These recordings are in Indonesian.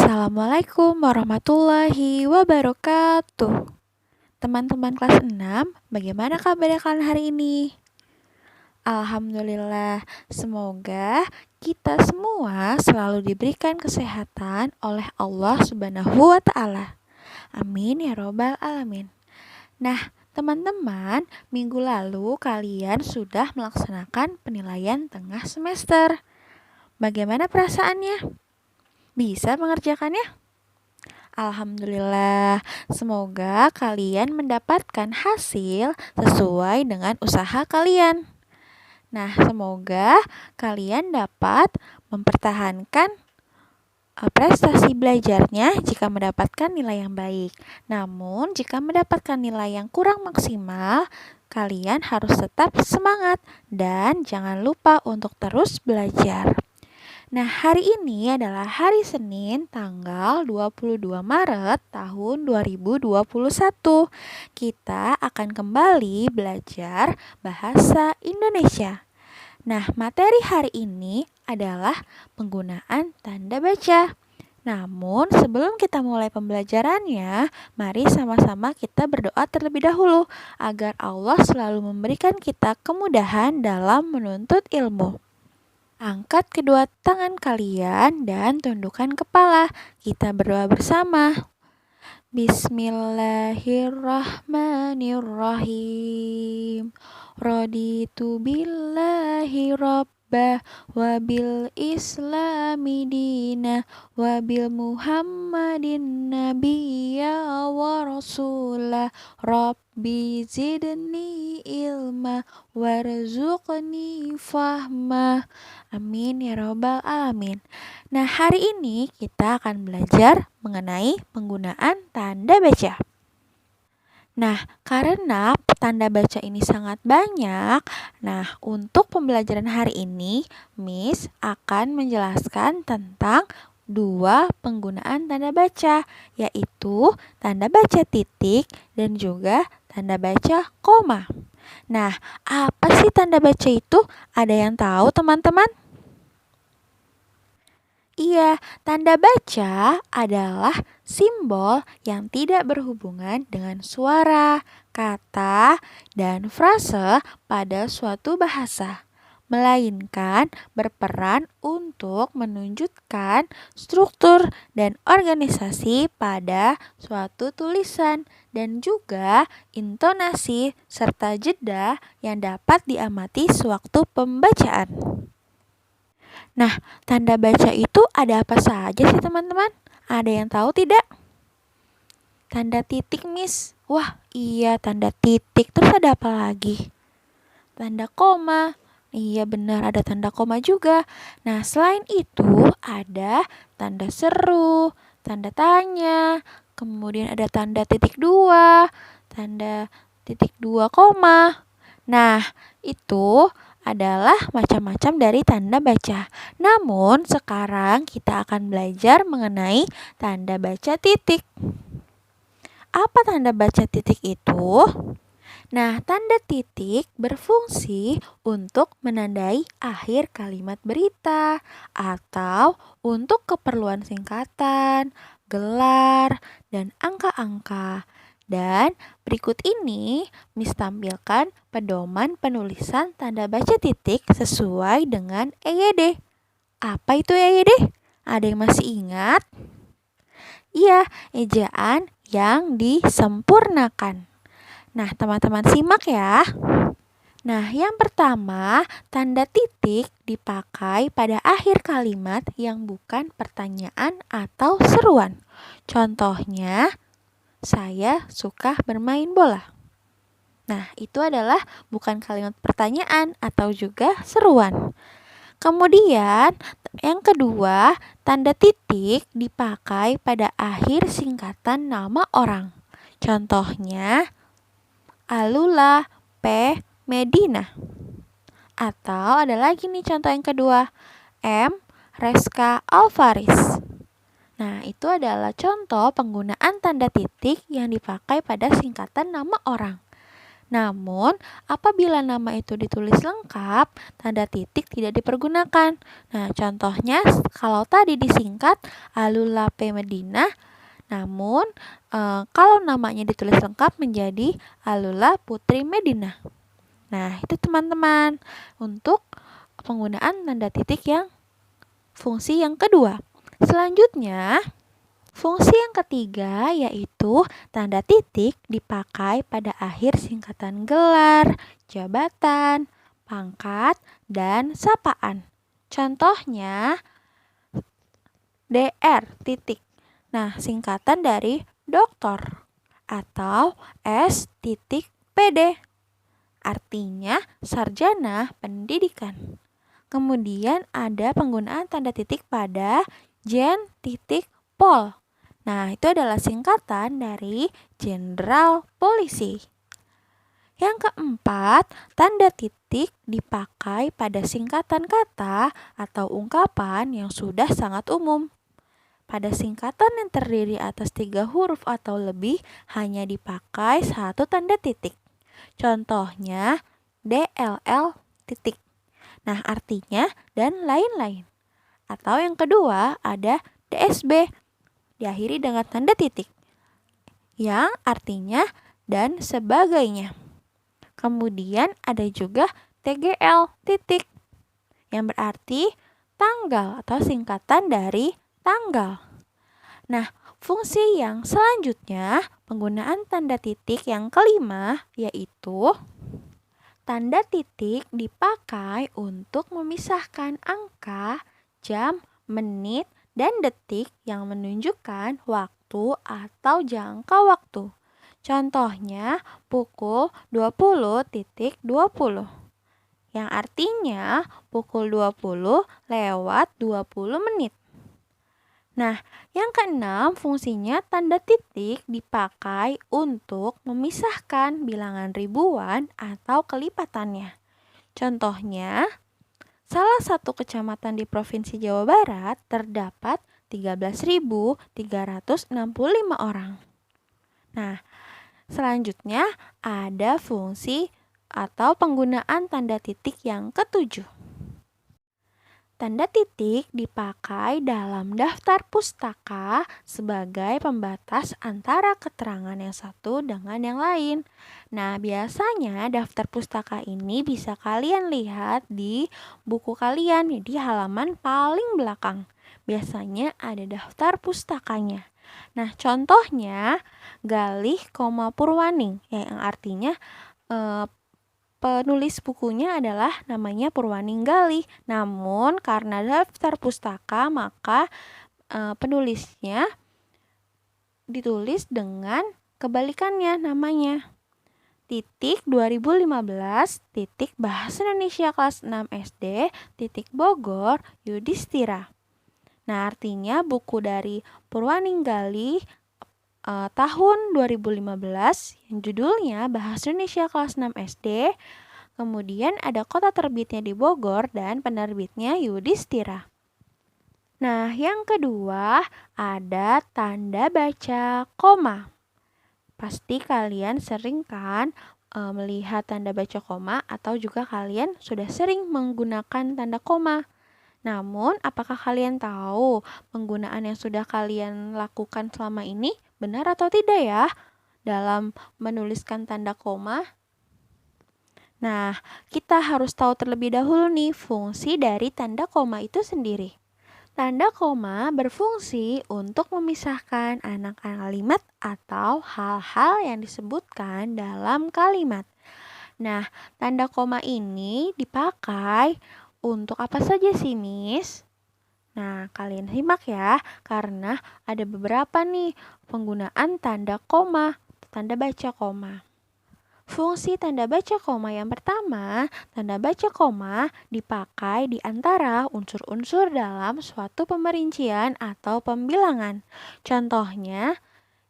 Assalamualaikum warahmatullahi wabarakatuh. Teman-teman kelas 6, bagaimana kabar kalian hari ini? Alhamdulillah, semoga kita semua selalu diberikan kesehatan oleh Allah Subhanahu wa Ta'ala. Amin ya Robbal 'Alamin. Nah, teman-teman, minggu lalu kalian sudah melaksanakan penilaian tengah semester. Bagaimana perasaannya? Bisa mengerjakannya? Alhamdulillah, semoga kalian mendapatkan hasil sesuai dengan usaha kalian. Nah, semoga kalian dapat mempertahankan prestasi belajarnya jika mendapatkan nilai yang baik. Namun, jika mendapatkan nilai yang kurang maksimal, kalian harus tetap semangat dan jangan lupa untuk terus belajar. Nah, hari ini adalah hari Senin tanggal 22 Maret tahun 2021. Kita akan kembali belajar bahasa Indonesia. Nah, materi hari ini adalah penggunaan tanda baca. Namun, sebelum kita mulai pembelajarannya, mari sama-sama kita berdoa terlebih dahulu agar Allah selalu memberikan kita kemudahan dalam menuntut ilmu. Angkat kedua tangan kalian dan tundukkan kepala. Kita berdoa bersama. Bismillahirrahmanirrahim. Raditu billahi rabbah wa bil islami dina wa bil muhammadin nabiyya wa rasulah. Rabbi zidni ilma warzuqni fahma. Amin ya Robbal 'Alamin. Nah, hari ini kita akan belajar mengenai penggunaan tanda baca. Nah, karena tanda baca ini sangat banyak, untuk pembelajaran hari ini, Miss akan menjelaskan tentang dua penggunaan tanda baca, yaitu tanda baca titik dan juga tanda baca koma. Nah, apa sih tanda baca itu? Ada yang tahu, teman-teman? Iya, tanda baca adalah simbol yang tidak berhubungan dengan suara, kata, dan frase pada suatu bahasa, melainkan berperan untuk menunjukkan struktur dan organisasi pada suatu tulisan dan juga intonasi serta jeda yang dapat diamati sewaktu pembacaan. Nah, tanda baca itu ada apa saja sih teman-teman? Ada yang tahu tidak? Tanda titik, Miss. Wah, iya tanda titik. Terus ada apa lagi? Tanda koma. Iya benar, ada tanda koma juga. Nah, selain itu ada tanda seru, tanda tanya, kemudian ada tanda titik dua, tanda titik dua koma. Nah, itu adalah macam-macam dari tanda baca. Namun, sekarang kita akan belajar mengenai tanda baca titik. Apa tanda baca titik itu? Nah, tanda titik berfungsi untuk menandai akhir kalimat berita atau untuk keperluan singkatan, gelar, dan angka-angka. Dan berikut ini Miss tampilkan pedoman penulisan tanda baca titik sesuai dengan EYD. Apa itu EYD? Ada yang masih ingat? Iya, ejaan yang disempurnakan. Nah, teman-teman simak ya. Nah, yang pertama, tanda titik dipakai pada akhir kalimat yang bukan pertanyaan atau seruan. Contohnya, saya suka bermain bola. Nah, itu adalah bukan kalimat pertanyaan atau juga seruan. Kemudian, yang kedua, tanda titik dipakai pada akhir singkatan nama orang. Contohnya, Alula P. Medina. Atau ada lagi nih contoh yang kedua, M. Reska Alvaris. Nah, itu adalah contoh penggunaan tanda titik yang dipakai pada singkatan nama orang. Namun, apabila nama itu ditulis lengkap, tanda titik tidak dipergunakan. Nah, contohnya kalau tadi disingkat Alula P. Medina, namun kalau namanya ditulis lengkap menjadi Alula Putri Medina. Nah, itu teman-teman untuk penggunaan tanda titik yang fungsi yang kedua. Selanjutnya, fungsi yang ketiga yaitu tanda titik dipakai pada akhir singkatan gelar, jabatan, pangkat, dan sapaan. Contohnya DR titik. Nah, singkatan dari doktor atau S titik PD. Artinya sarjana pendidikan. Kemudian ada penggunaan tanda titik pada Jen titik Pol. Nah, itu adalah singkatan dari Jenderal Polisi. Yang keempat, tanda titik dipakai pada singkatan kata atau ungkapan yang sudah sangat umum. Pada singkatan yang terdiri atas 3 huruf atau lebih, hanya dipakai satu tanda titik. Contohnya DLL titik. Nah, artinya dan lain-lain. Atau yang kedua ada DSB, diakhiri dengan tanda titik, yang artinya dan sebagainya. Kemudian ada juga TGL titik, yang berarti tanggal atau singkatan dari tanggal. Nah, fungsi yang selanjutnya, penggunaan tanda titik yang kelima, yaitu tanda titik dipakai untuk memisahkan angka, jam, menit, dan detik yang menunjukkan waktu atau jangka waktu. Contohnya pukul 20.20, yang artinya pukul 20 lewat 20 menit. Nah, yang keenam, fungsinya tanda titik dipakai untuk memisahkan bilangan ribuan atau kelipatannya. Contohnya, salah satu kecamatan di Provinsi Jawa Barat terdapat 13.365 orang. Nah, selanjutnya ada fungsi atau penggunaan tanda titik yang ketujuh. Tanda titik dipakai dalam daftar pustaka sebagai pembatas antara keterangan yang satu dengan yang lain. Nah, biasanya daftar pustaka ini bisa kalian lihat di buku kalian di halaman paling belakang. Biasanya ada daftar pustakanya. Nah, contohnya Galih, Purwaning, yang artinya penulis bukunya adalah namanya Purwaning Galih. Namun karena daftar pustaka maka penulisnya ditulis dengan kebalikannya namanya. Titik 2015 titik Bahasa Indonesia kelas 6 SD titik Bogor Yudhistira. Nah, artinya buku dari Purwaning Galih tahun 2015 yang judulnya Bahasa Indonesia kelas 6 SD. Kemudian ada kota terbitnya di Bogor dan penerbitnya Yudhistira. Nah, yang kedua ada tanda baca koma. Pasti kalian sering kan melihat tanda baca koma atau juga kalian sudah sering menggunakan tanda koma. Namun, apakah kalian tahu penggunaan yang sudah kalian lakukan selama ini benar atau tidak ya dalam menuliskan tanda koma? Nah, kita harus tahu terlebih dahulu nih fungsi dari tanda koma itu sendiri. Tanda koma berfungsi untuk memisahkan anak kalimat atau hal-hal yang disebutkan dalam kalimat. Nah, tanda koma ini dipakai untuk apa saja sih, Miss? Nah, kalian simak ya, karena ada beberapa nih penggunaan tanda koma, tanda baca koma. Fungsi tanda baca koma yang pertama, tanda baca koma dipakai di antara unsur-unsur dalam suatu pemerincian atau pembilangan. Contohnya,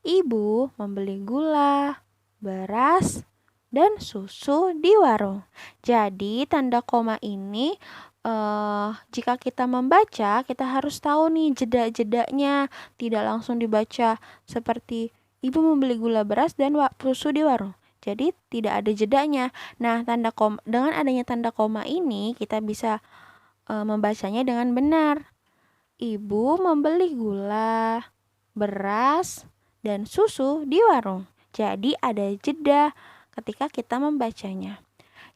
ibu membeli gula, beras, dan susu di warung. Jadi tanda koma ini jika kita membaca, kita harus tahu nih jeda-jedanya, tidak langsung dibaca seperti ibu membeli gula beras dan susu di warung. Jadi tidak ada jedanya. Nah, dengan adanya tanda koma ini kita bisa membacanya dengan benar. Ibu membeli gula, beras, dan susu di warung. Jadi ada jeda ketika kita membacanya.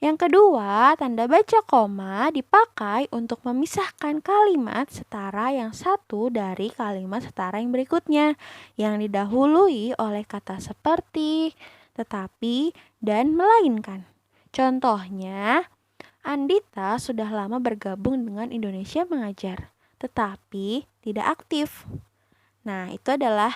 Yang kedua, tanda baca koma dipakai untuk memisahkan kalimat setara yang satu dari kalimat setara yang berikutnya, yang didahului oleh kata seperti, tetapi, dan melainkan. Contohnya, Andita sudah lama bergabung dengan Indonesia Mengajar, tetapi tidak aktif. Nah, itu adalah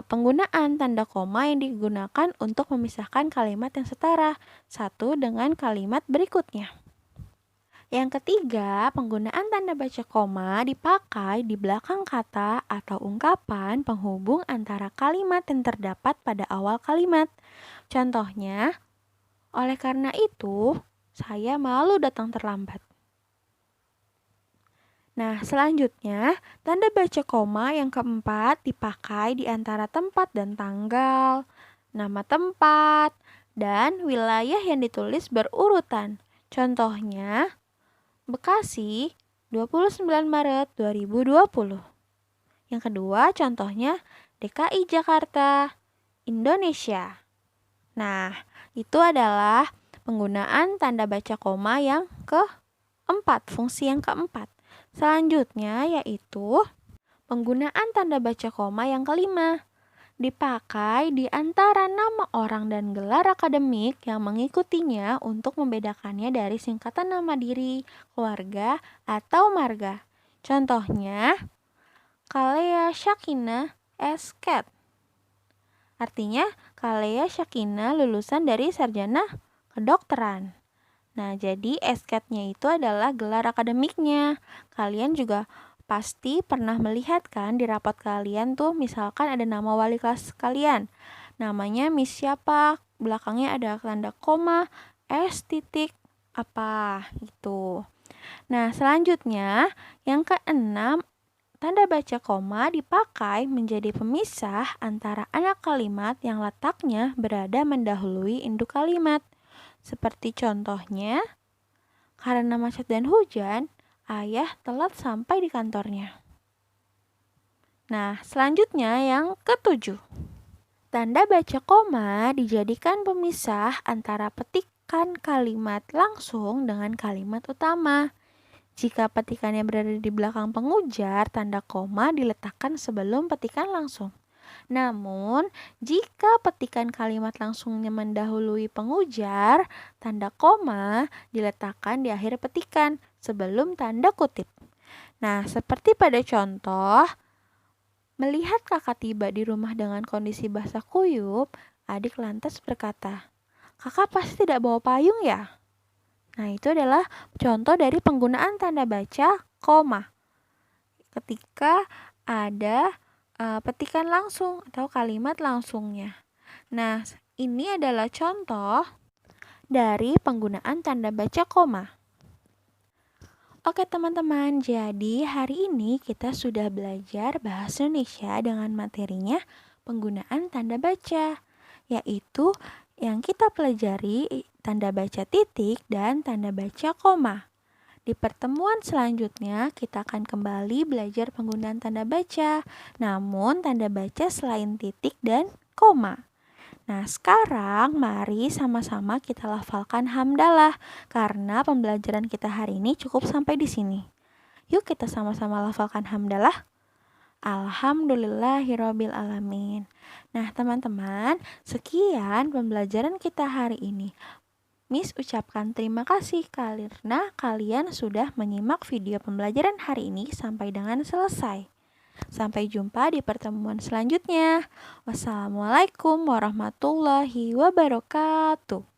penggunaan tanda koma yang digunakan untuk memisahkan kalimat yang setara satu dengan kalimat berikutnya. Yang ketiga, penggunaan tanda baca koma dipakai di belakang kata atau ungkapan penghubung antara kalimat yang terdapat pada awal kalimat. Contohnya, oleh karena itu, saya malu datang terlambat. Nah, selanjutnya, tanda baca koma yang keempat dipakai di antara tempat dan tanggal, nama tempat, dan wilayah yang ditulis berurutan. Contohnya, Bekasi, 29 Maret 2020. Yang kedua, contohnya DKI Jakarta, Indonesia. Nah, itu adalah penggunaan tanda baca koma yang keempat, fungsi yang keempat. Selanjutnya yaitu penggunaan tanda baca koma yang kelima. Dipakai di antara nama orang dan gelar akademik yang mengikutinya untuk membedakannya dari singkatan nama diri, keluarga, atau marga. Contohnya, Kalea Syakina Esket. Artinya, Kalea Syakina lulusan dari sarjana kedokteran. Nah, jadi SCAT-nya itu adalah gelar akademiknya. Kalian juga pasti pernah melihat kan di rapat kalian tuh, misalkan ada nama wali kelas kalian. Namanya Miss siapa, belakangnya ada tanda koma, S titik apa gitu. Nah, selanjutnya yang keenam, tanda baca koma dipakai menjadi pemisah antara anak kalimat yang letaknya berada mendahului induk kalimat. Seperti contohnya, karena macet dan hujan, ayah telat sampai di kantornya. Nah, selanjutnya yang ketujuh. Tanda baca koma dijadikan pemisah antara petikan kalimat langsung dengan kalimat utama. Jika petikannya berada di belakang pengujar, tanda koma diletakkan sebelum petikan langsung. Namun, jika petikan kalimat langsungnya mendahului pengujar, tanda koma diletakkan di akhir petikan sebelum tanda kutip. Nah, seperti pada contoh, melihat kakak tiba di rumah dengan kondisi basah kuyup, adik lantas berkata, "Kakak pasti tidak bawa payung ya?" Nah, itu adalah contoh dari penggunaan tanda baca koma ketika ada petikan langsung atau kalimat langsungnya. Nah, ini adalah contoh dari penggunaan tanda baca koma. Oke teman-teman, jadi hari ini kita sudah belajar bahasa Indonesia dengan materinya penggunaan tanda baca, yaitu yang kita pelajari tanda baca titik dan tanda baca koma. Di pertemuan selanjutnya, kita akan kembali belajar penggunaan tanda baca, namun tanda baca selain titik dan koma. Nah, sekarang mari sama-sama kita lafalkan hamdalah, karena pembelajaran kita hari ini cukup sampai di sini. Yuk kita sama-sama lafalkan hamdalah. Alhamdulillahirabbil alamin. Nah, teman-teman, sekian pembelajaran kita hari ini. Miss ucapkan terima kasih karena kalian sudah menyimak video pembelajaran hari ini sampai dengan selesai. Sampai jumpa di pertemuan selanjutnya. Wassalamualaikum warahmatullahi wabarakatuh.